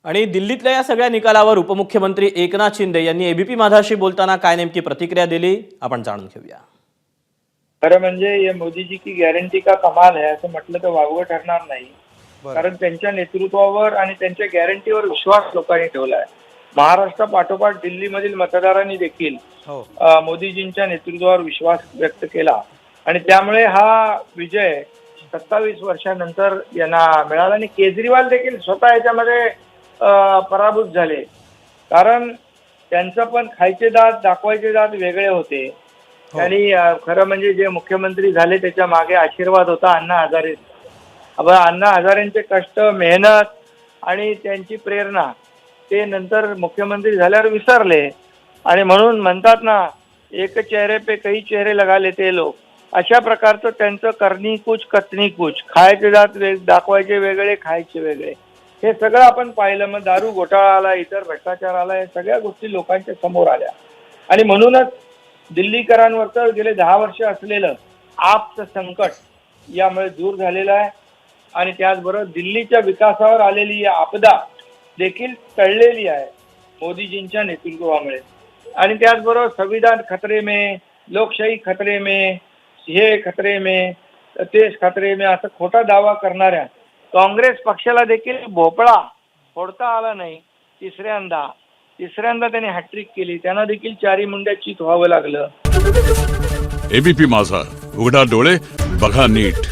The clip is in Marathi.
आणि दिल्लीतल्या या सगळ्या निकालावर उपमुख्यमंत्री एकनाथ शिंदे यांनी एबीपी माझाशी बोलताना काय नेमकी प्रतिक्रिया दिली आपण जाणून घेऊया। खरं म्हणजे ये मोदी जी की गॅरंटी का कमाल है असं म्हटलं तर वावगं ठरणार नाही। कारण त्यांच्या नेतृत्वावर आणि त्यांच्या गॅरंटीवर विश्वास लोकांनी ठेवला आहे। महाराष्ट्र पाठोपाठ दिल्लीमधील मतदारांनी देखील मोदीजींच्या नेतृत्वावर विश्वास व्यक्त केला आणि त्यामुळे हा विजय 27 वर्षानंतर यांना मिळाला आणि केजरीवाल देखील स्वतः याच्यामध्ये पराभूत झाले। कारण त्यांचं पण खायचे दात दाखवायचे दात वेगळे होते। त्यांनी खरं म्हणजे जे मुख्यमंत्री झाले त्याच्या मागे आशीर्वाद होता अण्णा हजारे। अण्णा हजारेंचे कष्ट मेहनत आणि त्यांची प्रेरणा ते नंतर मुख्यमंत्री झाल्यावर विसरले आणि म्हणून म्हणतात ना एक चेहरे पे कई चेहरे लगा लेते लोग, अशा प्रकारचं त्यांचं करनी कुछ कतनी कुछ, खायचे दात दाखवायचे वेगळे खायचे वेगळे, हे सगळं आपण पाहिलं। मग दारू घोटाळा आला, इतर भ्रष्टाचार आला, या सगळ्या गोष्टी लोकांच्या समोर आल्या आणि म्हणूनच दिल्लीकरांवरचं गेले 10 वर्ष असलेलं आपचं संकट यामुळे दूर झालेलं आहे आणि त्याचबरोबर दिल्लीच्या विकासावर आलेली आपदा देखील टळलेली आहे मोदीजींच्या नेतृत्वामुळे। आणि त्याचबरोबर संविधान खतरे में, लोकशाही खतरे में, हे खतरे में, देश खतरे में असं खोटा दावा करणाऱ्या काँग्रेस पक्षाला देखील भोपळा फोडता आला नाही। तिसऱ्यांदा त्यांनी हॅट्रिक केली, त्यांना देखील चारी मुंड्या चित व्हावं लागलं। एबीपी माझा, उघडा डोळे बघा नीट।